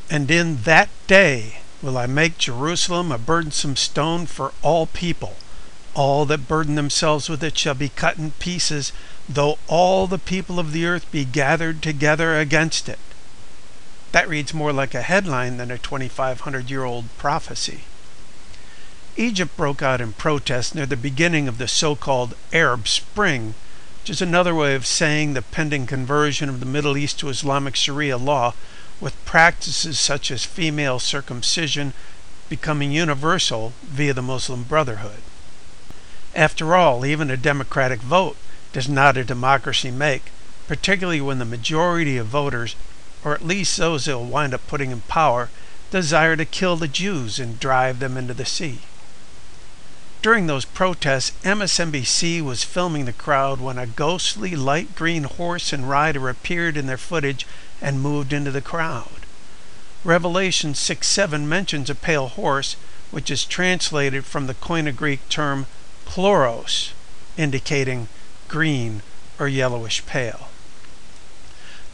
And in that day will I make Jerusalem a burdensome stone for all people. All that burden themselves with it shall be cut in pieces, though all the people of the earth be gathered together against it. That reads more like a headline than a 2,500-year-old prophecy. Egypt broke out in protest near the beginning of the so-called Arab Spring, which is another way of saying the pending conversion of the Middle East to Islamic Sharia law, with practices such as female circumcision becoming universal via the Muslim Brotherhood. After all, even a democratic vote does not a democracy make, particularly when the majority of voters, or at least those that will wind up putting in power, desire to kill the Jews and drive them into the sea. During those protests, MSNBC was filming the crowd when a ghostly light green horse and rider appeared in their footage and moved into the crowd. Revelation 6:7 mentions a pale horse, which is translated from the Koine Greek term chloros, indicating green or yellowish pale.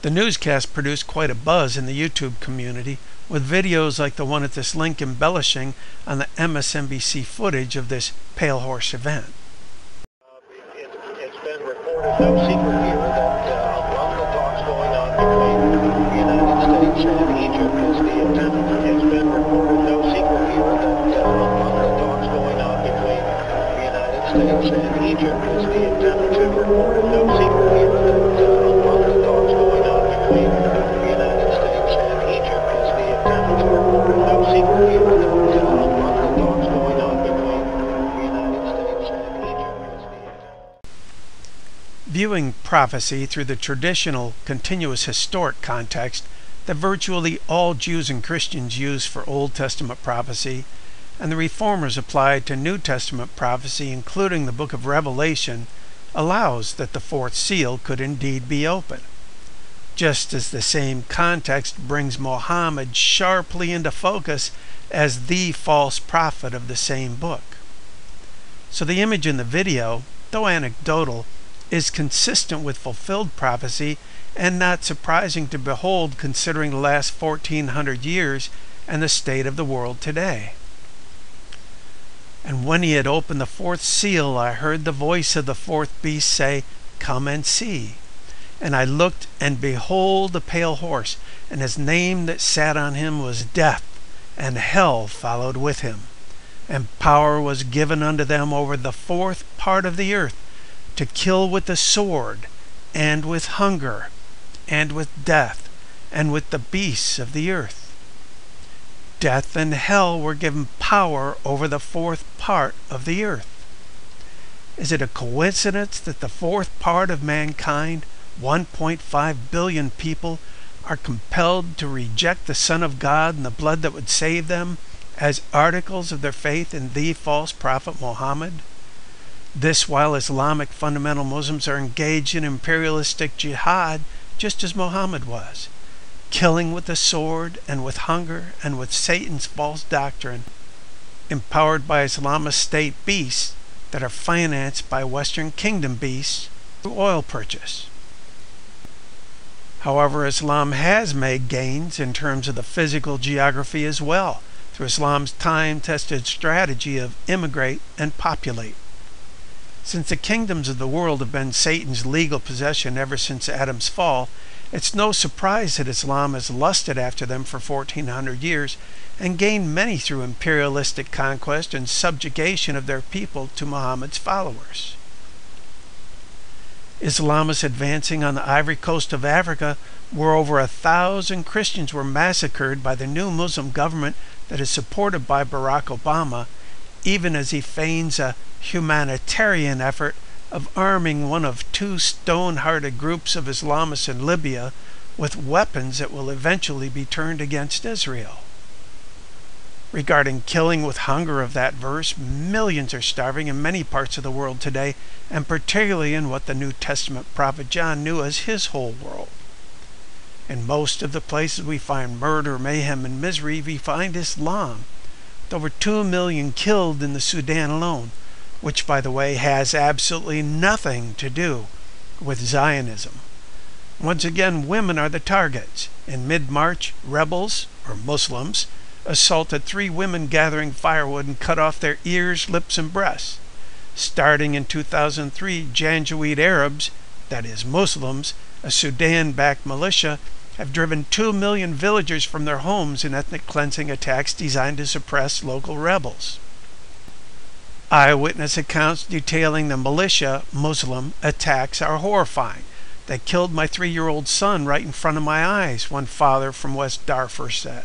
The newscast produced quite a buzz in the YouTube community, with videos like the one at this link embellishing on the MSNBC footage of this pale horse event. It's been reported, no secret here, that among the talks going on between the United States and Egypt is the attempt. It's been reported, no secret here, that among the talks going on between the United States and Egypt is the attempt to report it. No secret here, that among the talks going on between the United States and Egypt is the attempt to report it. No secret here, that among the talks going on between the United States and Egypt is the attempt. Viewing prophecy through the traditional, continuous historic context that virtually all Jews and Christians use for Old Testament prophecy, and the Reformers applied to New Testament prophecy, including the book of Revelation, allows that the fourth seal could indeed be open. Just as the same context brings Muhammad sharply into focus as the false prophet of the same book. So the image in the video, though anecdotal, is consistent with fulfilled prophecy and not surprising to behold considering the last 1400 years and the state of the world today. And when he had opened the fourth seal, I heard the voice of the fourth beast say, "Come and see." And I looked, and behold, a pale horse, and his name that sat on him was Death, and hell followed with him. And power was given unto them over the fourth part of the earth, to kill with the sword, and with hunger, and with death, and with the beasts of the earth. Death and hell were given power over the fourth part of the earth. Is it a coincidence that the fourth part of mankind, 1.5 billion people, are compelled to reject the Son of God and the blood that would save them as articles of their faith in the false prophet Muhammad? This while Islamic fundamental Muslims are engaged in imperialistic jihad just as Muhammad was, killing with the sword and with hunger and with Satan's false doctrine, empowered by Islamist state beasts that are financed by Western kingdom beasts through oil purchase. However, Islam has made gains in terms of the physical geography as well, through Islam's time-tested strategy of immigrate and populate. Since the kingdoms of the world have been Satan's legal possession ever since Adam's fall, it's no surprise that Islam has lusted after them for 1400 years and gained many through imperialistic conquest and subjugation of their people to Muhammad's followers. Islam is advancing on the Ivory Coast of Africa, where over 1,000 Christians were massacred by the new Muslim government that is supported by Barack Obama, even as he feigns a humanitarian effort of arming one of two stone-hearted groups of Islamists in Libya with weapons that will eventually be turned against Israel. Regarding killing with hunger of that verse, millions are starving in many parts of the world today, and particularly in what the New Testament prophet John knew as his whole world. In most of the places we find murder, mayhem, and misery, we find Islam, with over 2 million killed in the Sudan alone, which, by the way, has absolutely nothing to do with Zionism. Once again, women are the targets. In mid-March, rebels, or Muslims, assaulted 3 women gathering firewood and cut off their ears, lips, and breasts. Starting in 2003, Janjaweed Arabs, that is Muslims, a Sudan-backed militia, have driven 2 million villagers from their homes in ethnic cleansing attacks designed to suppress local rebels. Eyewitness accounts detailing the militia Muslim attacks are horrifying. They killed my 3-year-old son right in front of my eyes, one father from West Darfur said.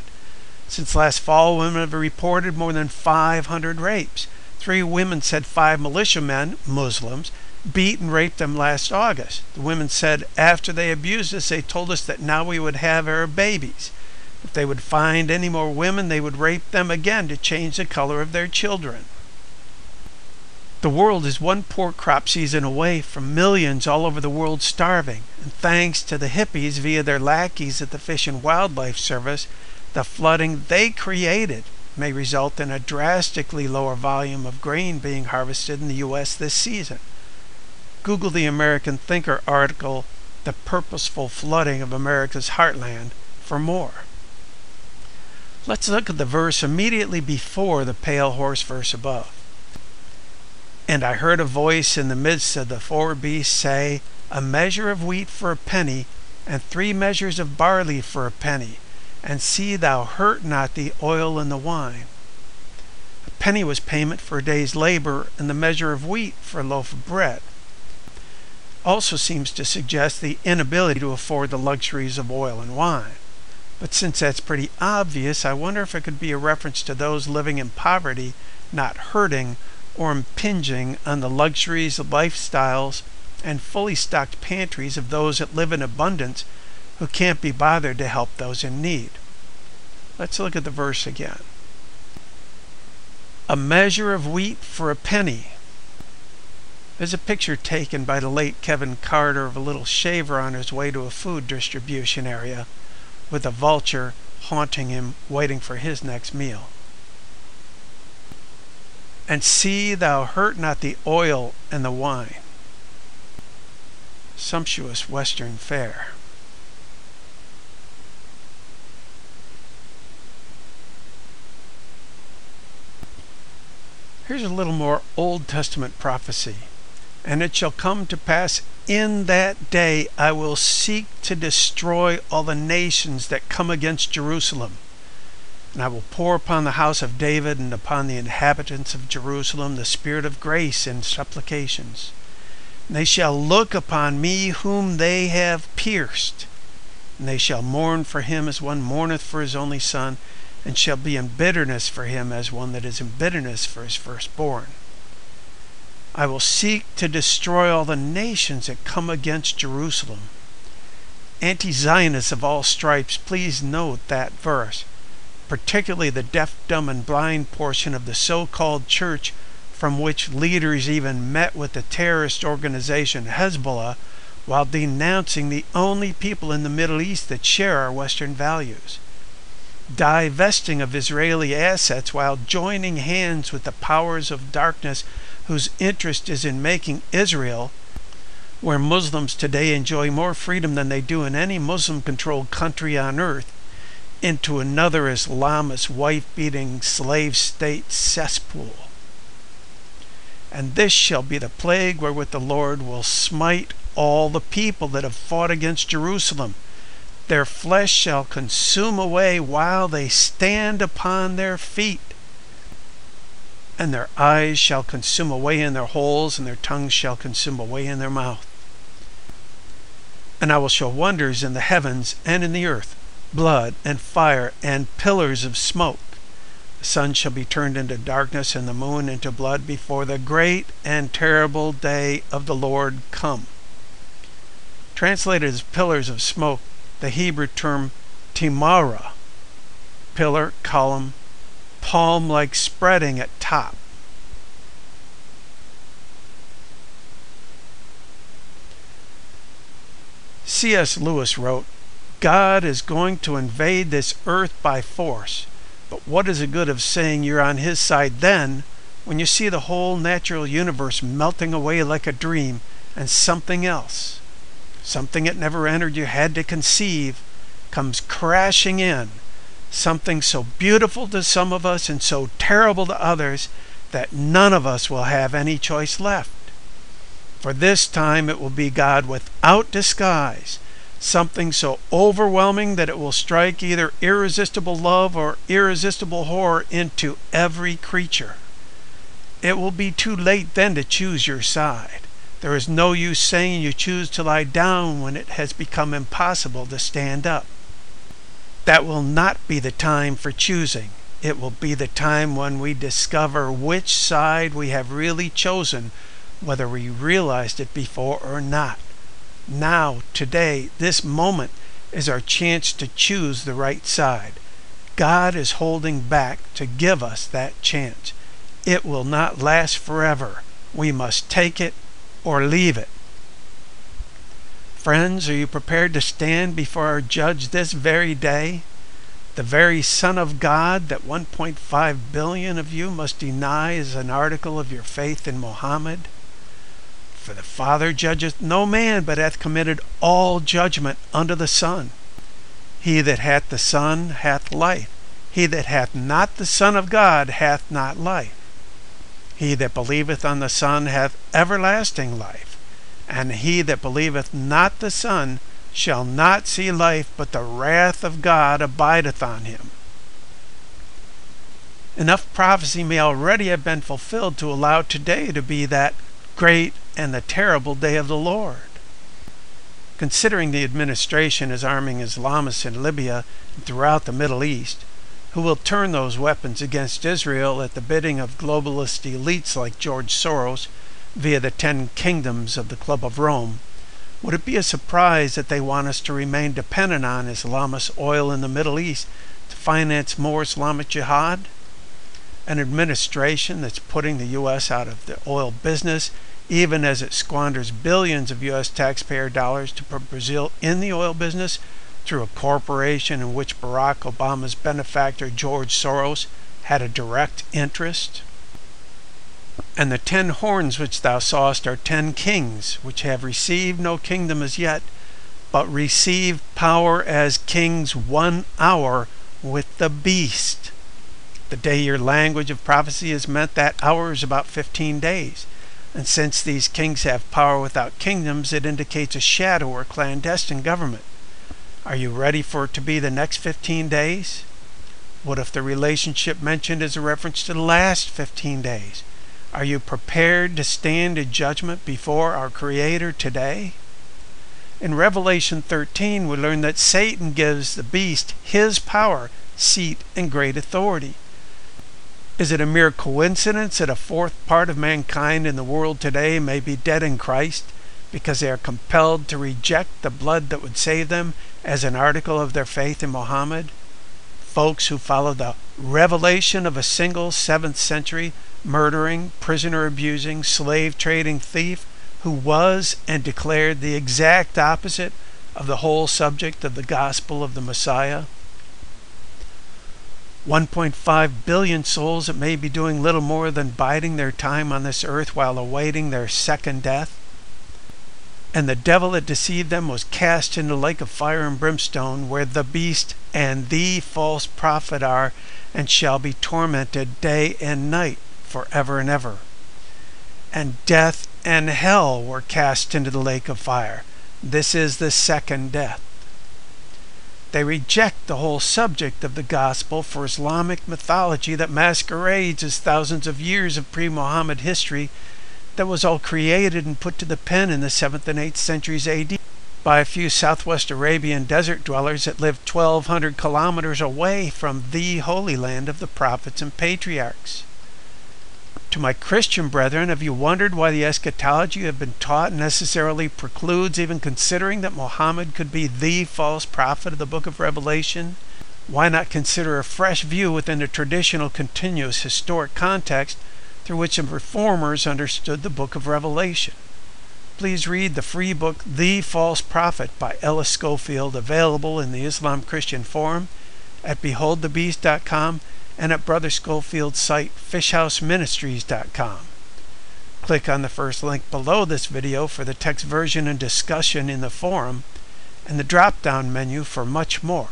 Since last fall, women have reported more than 500 rapes. 3 women said 5 militiamen, Muslims, beat and raped them last August. The women said after they abused us, they told us that now we would have our babies. If they would find any more women, they would rape them again to change the color of their children. The world is one poor crop season away from millions all over the world starving, and thanks to the hippies via their lackeys at the Fish and Wildlife Service, the flooding they created may result in a drastically lower volume of grain being harvested in the U.S. this season. Google the American Thinker article, The Purposeful Flooding of America's Heartland, for more. Let's look at the verse immediately before the pale horse verse above. And I heard a voice in the midst of the 4 beasts say, a measure of wheat for a penny, and 3 measures of barley for a penny, and see thou hurt not the oil and the wine. A penny was payment for a day's labor, and the measure of wheat for a loaf of bread. Also seems to suggest the inability to afford the luxuries of oil and wine. But since that's pretty obvious, I wonder if it could be a reference to those living in poverty, not hurting or impinging on the luxuries, lifestyles, and fully stocked pantries of those that live in abundance who can't be bothered to help those in need. Let's look at the verse again. A measure of wheat for a penny. There's a picture taken by the late Kevin Carter of a little shaver on his way to a food distribution area with a vulture haunting him, waiting for his next meal. And see thou hurt not the oil and the wine. Sumptuous Western fare. Here's a little more Old Testament prophecy. And it shall come to pass in that day I will seek to destroy all the nations that come against Jerusalem. And I will pour upon the house of David and upon the inhabitants of Jerusalem the spirit of grace and supplications. And they shall look upon me whom they have pierced. And they shall mourn for him as one mourneth for his only son, and shall be in bitterness for him as one that is in bitterness for his firstborn. I will seek to destroy all the nations that come against Jerusalem. Anti-Zionists of all stripes, please note that verse, particularly the deaf, dumb, and blind portion of the so-called church from which leaders even met with the terrorist organization Hezbollah while denouncing the only people in the Middle East that share our Western values. Divesting of Israeli assets while joining hands with the powers of darkness whose interest is in making Israel, where Muslims today enjoy more freedom than they do in any Muslim-controlled country on earth, into another Islamist wife-beating slave state cesspool. And this shall be the plague wherewith the Lord will smite all the people that have fought against Jerusalem. Their flesh shall consume away while they stand upon their feet. And their eyes shall consume away in their holes, and their tongues shall consume away in their mouth. And I will show wonders in the heavens and in the earth, blood and fire and pillars of smoke. The sun shall be turned into darkness and the moon into blood before the great and terrible day of the Lord come. Translated as pillars of smoke, the Hebrew term timara, pillar, column, palm-like spreading at top. C.S. Lewis wrote, God is going to invade this earth by force, but what is the good of saying you're on his side then when you see the whole natural universe melting away like a dream and something else? something that never entered your head to conceive, comes crashing in, something so beautiful to some of us and so terrible to others that none of us will have any choice left. For this time it will be God without disguise, something so overwhelming that it will strike either irresistible love or irresistible horror into every creature. It will be too late then to choose your side. There is no use saying you choose to lie down when it has become impossible to stand up. That will not be the time for choosing. It will be the time when we discover which side we have really chosen, whether we realized it before or not. Now, today, this moment is our chance to choose the right side. God is holding back to give us that chance. It will not last forever. We must take it or leave it. Friends, are you prepared to stand before our judge this very day? The very Son of God that 1.5 billion of you must deny as an article of your faith in Muhammad? For the Father judgeth no man, but hath committed all judgment unto the Son. He that hath the Son hath life. He that hath not the Son of God hath not life. He that believeth on the Son hath everlasting life. And he that believeth not the Son shall not see life, but the wrath of God abideth on him. Enough prophecy may already have been fulfilled to allow today to be that great and the terrible day of the Lord. Considering the administration is arming Islamists in Libya and throughout the Middle East, who will turn those weapons against Israel at the bidding of globalist elites like George Soros via the 10 kingdoms of the Club of Rome, would it be a surprise that they want us to remain dependent on Islamist oil in the Middle East to finance more Islamic jihad? An administration that's putting the U.S. out of the oil business, even as it squanders billions of U.S. taxpayer dollars to put Brazil in the oil business through a corporation in which Barack Obama's benefactor George Soros had a direct interest. And the 10 horns which thou sawest are 10 kings, which have received no kingdom as yet, but receive power as kings 1 hour with the beast. The day your language of prophecy is meant, that hour is about 15 days. And since these kings have power without kingdoms, it indicates a shadow or clandestine government. Are you ready for it to be the next 15 days? What if the relationship mentioned is a reference to the last 15 days? Are you prepared to stand in judgment before our Creator today? In Revelation 13, we learn that Satan gives the beast his power, seat, and great authority. Is it a mere coincidence that a fourth part of mankind in the world today may be dead in Christ because they are compelled to reject the blood that would save them as an article of their faith in Muhammad? Folks who follow the revelation of a single 7th century murdering, prisoner abusing, slave trading thief who was and declared the exact opposite of the whole subject of the gospel of the Messiah. 1.5 billion souls that may be doing little more than biding their time on this earth while awaiting their second death. And the devil that deceived them was cast into the lake of fire and brimstone, where the beast and the false prophet are, and shall be tormented day and night forever and ever. And death and hell were cast into the lake of fire. This is the second death. They reject the whole subject of the gospel for Islamic mythology that masquerades as thousands of years of pre-Muhammad history that was all created and put to the pen in the 7th and 8th centuries AD by a few southwest Arabian desert dwellers that lived 1,200 kilometers away from the Holy Land of the prophets and patriarchs. To my Christian brethren, have you wondered why the eschatology you have been taught necessarily precludes even considering that Muhammad could be the false prophet of the book of Revelation? Why not consider a fresh view within the traditional continuous historic context through which the reformers understood the book of Revelation? Please read the free book The False Prophet by Ellis Schofield, available in the Islam Christian Forum at beholdthebeast.com and at Brother Schofield's site fishhouseministries.com. Click on the first link below this video for the text version and discussion in the forum, and the drop-down menu for much more.